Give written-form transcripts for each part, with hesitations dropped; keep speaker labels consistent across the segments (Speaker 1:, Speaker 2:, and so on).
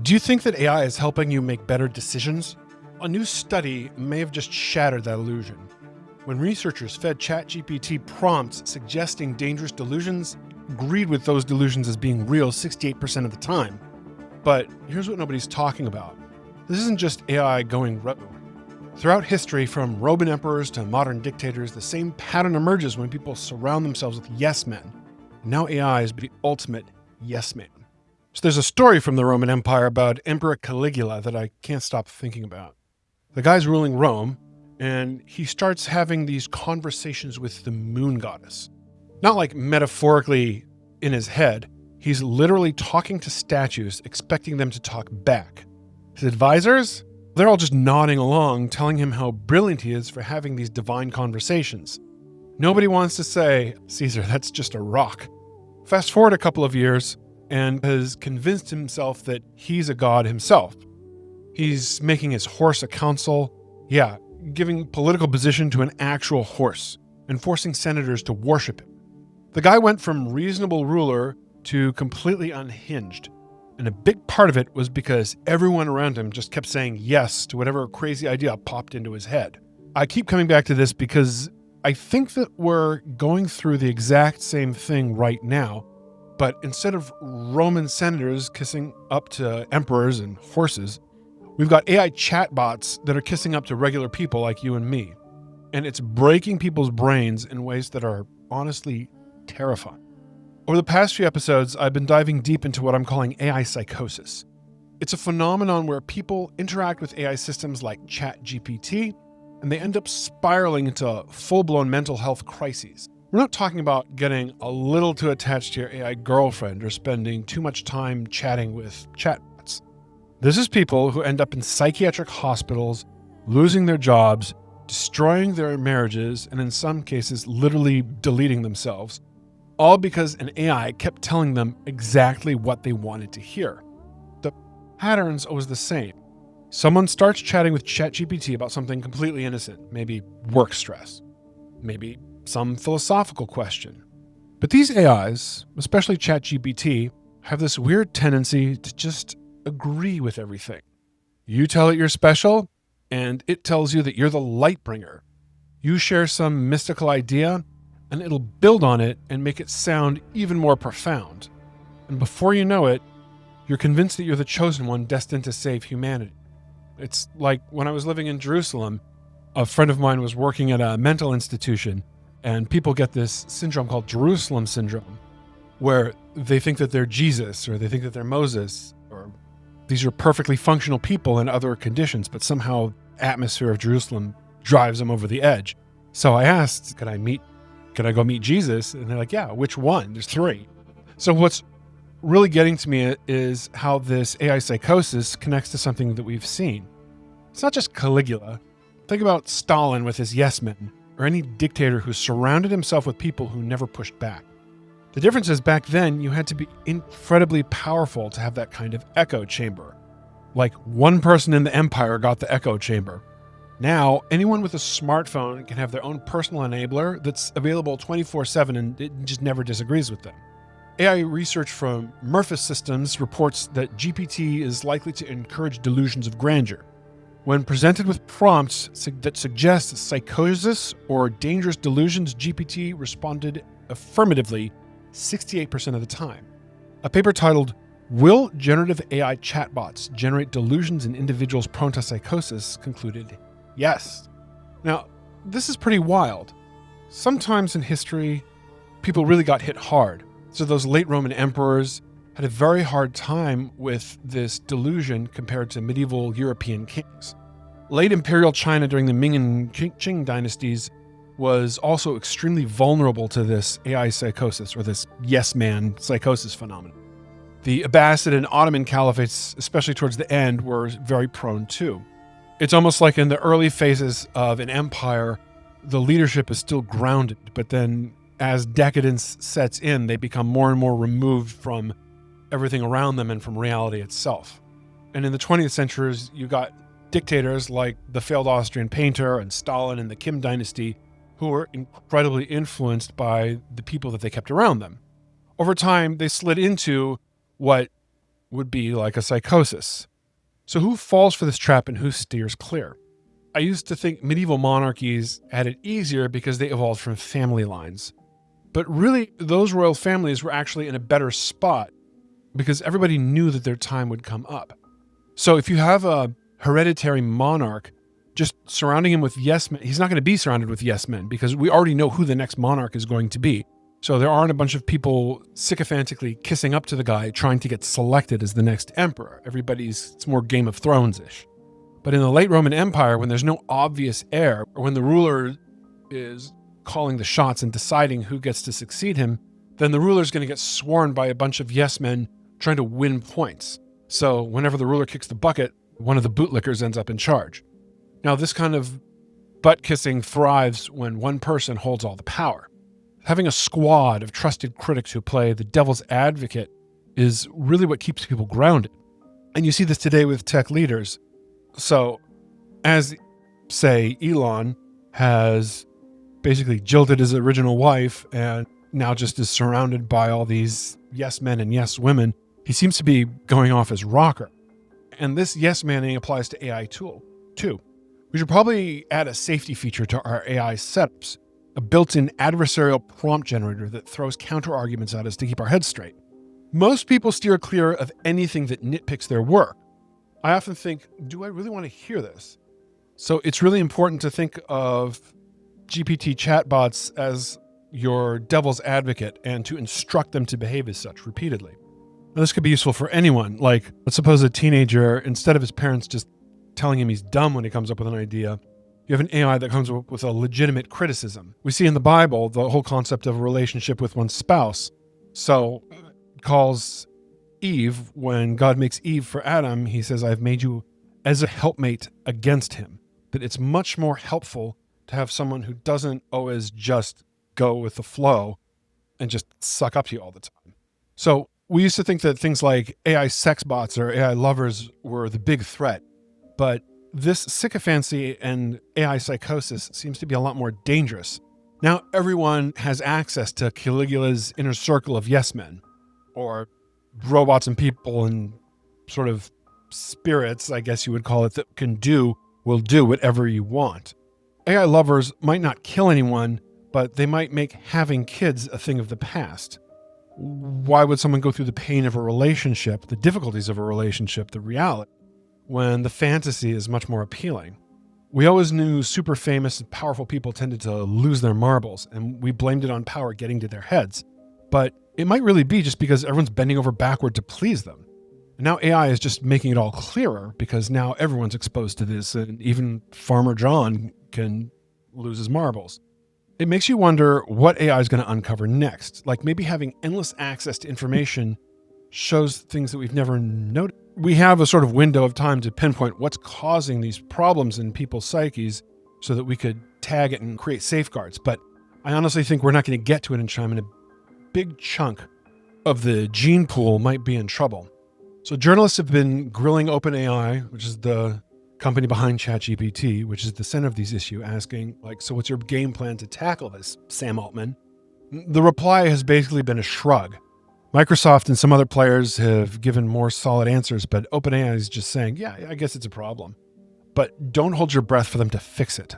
Speaker 1: Do you think that AI is helping you make better decisions? A new study may have just shattered that illusion. When researchers fed ChatGPT prompts suggesting dangerous delusions, agreed with those delusions as being real 68% of the time. But here's what nobody's talking about. This isn't just AI going rogue. Throughout history, from Roman emperors to modern dictators, the same pattern emerges when people surround themselves with yes men. And now AI is the ultimate yes man. So there's a story from the Roman Empire about Emperor Caligula that I can't stop thinking about. The guy's ruling Rome, and he starts having these conversations with the moon goddess. Not like metaphorically in his head, he's literally talking to statues, expecting them to talk back. His advisors, they're all just nodding along, telling him how brilliant he is for having these divine conversations. Nobody wants to say, Caesar, that's just a rock. Fast forward a couple of years, and has convinced himself that he's a god himself. He's making his horse a council, giving political position to an actual horse, and forcing senators to worship him. The guy went from reasonable ruler to completely unhinged, and a big part of it was because everyone around him just kept saying yes to whatever crazy idea popped into his head. I keep coming back to this because I think that we're going through the exact same thing right now, but instead of Roman senators kissing up to emperors and horses, we've got AI chatbots that are kissing up to regular people like you and me. And it's breaking people's brains in ways that are honestly terrifying. Over the past few episodes, I've been diving deep into what I'm calling AI psychosis. It's a phenomenon where people interact with AI systems like ChatGPT, and they end up spiraling into full-blown mental health crises. We're not talking about getting a little too attached to your AI girlfriend or spending too much time chatting with chatbots. This is people who end up in psychiatric hospitals, losing their jobs, destroying their marriages, and in some cases, literally deleting themselves, all because an AI kept telling them exactly what they wanted to hear. The pattern's always the same. Someone starts chatting with ChatGPT about something completely innocent, maybe work stress, maybe some philosophical question. But these AIs, especially ChatGPT, have this weird tendency to just agree with everything. You tell it you're special, and it tells you that you're the light bringer. You share some mystical idea, and it'll build on it and make it sound even more profound. And before you know it, you're convinced that you're the chosen one destined to save humanity. It's like when I was living in Jerusalem, a friend of mine was working at a mental institution, and people get this syndrome called Jerusalem syndrome, where they think that they're Jesus, or they think that they're Moses, or these are perfectly functional people in other conditions, but somehow the atmosphere of Jerusalem drives them over the edge. So I asked, could I go meet Jesus? And they're like, yeah, which one? There's 3. So what's really getting to me is how this AI psychosis connects to something that we've seen. It's not just Caligula. Think about Stalin with his yes men, or any dictator who surrounded himself with people who never pushed back. The difference is back then you had to be incredibly powerful to have that kind of echo chamber. Like one person in the empire got the echo chamber. Now, anyone with a smartphone can have their own personal enabler that's available 24/7 and it just never disagrees with them. AI research from Murphys Systems reports that GPT is likely to encourage delusions of grandeur. When presented with prompts that suggest psychosis or dangerous delusions, GPT responded affirmatively 68% of the time. A paper titled, "Will Generative AI Chatbots Generate Delusions in Individuals Prone to Psychosis?" concluded, yes. Now, this is pretty wild. Sometimes in history, people really got hit hard. So those late Roman emperors had a very hard time with this delusion compared to medieval European kings. Late imperial China during the Ming and Qing dynasties was also extremely vulnerable to this AI psychosis, or this yes man psychosis phenomenon. The Abbasid and Ottoman caliphates, especially towards the end, were very prone too. It's almost like in the early phases of an empire, the leadership is still grounded, but then as decadence sets in, they become more and more removed from everything around them and from reality itself. And in the 20th centuries, you got dictators like the failed Austrian painter and Stalin and the Kim dynasty, who were incredibly influenced by the people that they kept around them. Over time, they slid into what would be like a psychosis. So who falls for this trap and who steers clear? I used to think medieval monarchies had it easier because they evolved from family lines. But really, those royal families were actually in a better spot because everybody knew that their time would come up. So if you have a hereditary monarch, just surrounding him with yes men, he's not going to be surrounded with yes men because we already know who the next monarch is going to be. So there aren't a bunch of people sycophantically kissing up to the guy trying to get selected as the next emperor. It's more Game of Thrones-ish. But in the late Roman Empire, when there's no obvious heir, or when the ruler is calling the shots and deciding who gets to succeed him, then the ruler's going to get sworn by a bunch of yes men trying to win points. So whenever the ruler kicks the bucket, one of the bootlickers ends up in charge. Now, this kind of butt-kissing thrives when one person holds all the power. Having a squad of trusted critics who play the devil's advocate is really what keeps people grounded. And you see this today with tech leaders. So, as, say, Elon has basically jilted his original wife and now just is surrounded by all these yes men and yes women, he seems to be going off as rocker. And this yes manning applies to AI too. We should probably add a safety feature to our AI setups, a built-in adversarial prompt generator that throws counter-arguments at us to keep our heads straight. Most people steer clear of anything that nitpicks their work. I often think, do I really want to hear this? So it's really important to think of GPT chatbots as your devil's advocate and to instruct them to behave as such repeatedly. Now, this could be useful for anyone. Like, let's suppose a teenager, instead of his parents just telling him he's dumb when he comes up with an idea, you have an AI that comes up with a legitimate criticism. We see in the Bible the whole concept of a relationship with one's spouse. So it calls Eve, when God makes Eve for Adam, he says, I've made you as a helpmate against him. That it's much more helpful to have someone who doesn't always just go with the flow and just suck up to you all the time. So we used to think that things like AI sex bots or AI lovers were the big threat, but this sycophancy and AI psychosis seems to be a lot more dangerous. Now everyone has access to Caligula's inner circle of yes men, or robots and people and sort of spirits, I guess you would call it, that will do whatever you want. AI lovers might not kill anyone, but they might make having kids a thing of the past. Why would someone go through the pain of a relationship, the difficulties of a relationship, the reality, when the fantasy is much more appealing? We always knew super famous and powerful people tended to lose their marbles, and we blamed it on power getting to their heads. But it might really be just because everyone's bending over backward to please them. And now AI is just making it all clearer because now everyone's exposed to this, and even Farmer John can lose his marbles. It makes you wonder what AI is going to uncover next. Like maybe having endless access to information shows things that we've never noticed. We have a sort of window of time to pinpoint what's causing these problems in people's psyches so that we could tag it and create safeguards. But I honestly think we're not going to get to it in time, and a big chunk of the gene pool might be in trouble. So journalists have been grilling OpenAI, which is the company behind ChatGPT, which is the center of these issues, asking, so what's your game plan to tackle this, Sam Altman? The reply has basically been a shrug. Microsoft and some other players have given more solid answers, but OpenAI is just saying, yeah, I guess it's a problem. But don't hold your breath for them to fix it.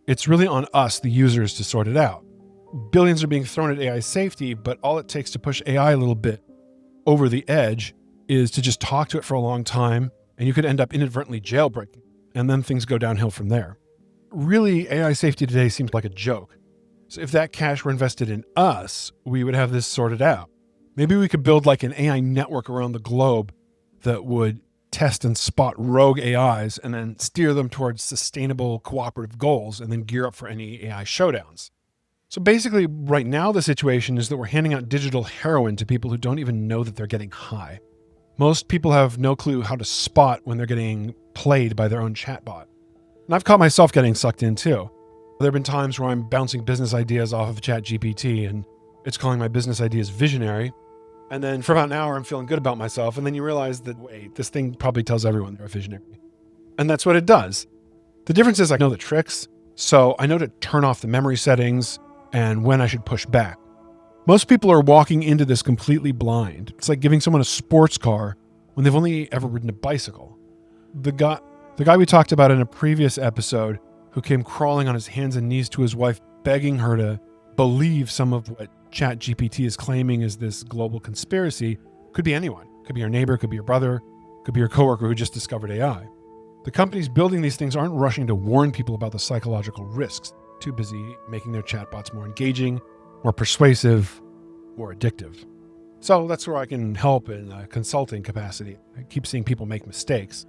Speaker 1: It's really on us, the users, to sort it out. Billions are being thrown at AI safety, but all it takes to push AI a little bit over the edge is to just talk to it for a long time, and you could end up inadvertently jailbreaking, and then things go downhill from there. Really, AI safety today seems like a joke. So if that cash were invested in us, we would have this sorted out. Maybe we could build an AI network around the globe that would test and spot rogue AIs and then steer them towards sustainable cooperative goals and then gear up for any AI showdowns. So basically, right now, the situation is that we're handing out digital heroin to people who don't even know that they're getting high. Most people have no clue how to spot when they're getting played by their own chatbot. And I've caught myself getting sucked in too. There have been times where I'm bouncing business ideas off of ChatGPT and it's calling my business ideas visionary. And then for about an hour, I'm feeling good about myself. And then you realize that, wait, this thing probably tells everyone they're a visionary. And that's what it does. The difference is I know the tricks, so I know to turn off the memory settings and when I should push back. Most people are walking into this completely blind. It's like giving someone a sports car when they've only ever ridden a bicycle. The guy we talked about in a previous episode who came crawling on his hands and knees to his wife, begging her to believe some of what ChatGPT is claiming is this global conspiracy, could be anyone. Could be your neighbor, could be your brother, could be your coworker who just discovered AI. The companies building these things aren't rushing to warn people about the psychological risks. Too busy making their chatbots more engaging, more persuasive, more addictive. So that's where I can help in a consulting capacity. I keep seeing people make mistakes,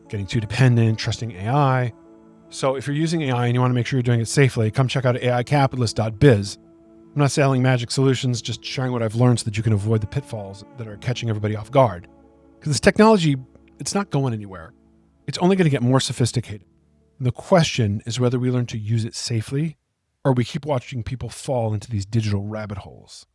Speaker 1: getting too dependent, trusting AI. So if you're using AI and you want to make sure you're doing it safely, come check out aicapitalist.biz. I'm not selling magic solutions, just sharing what I've learned so that you can avoid the pitfalls that are catching everybody off guard. Because this technology, it's not going anywhere. It's only going to get more sophisticated. And the question is whether we learn to use it safely or we keep watching people fall into these digital rabbit holes.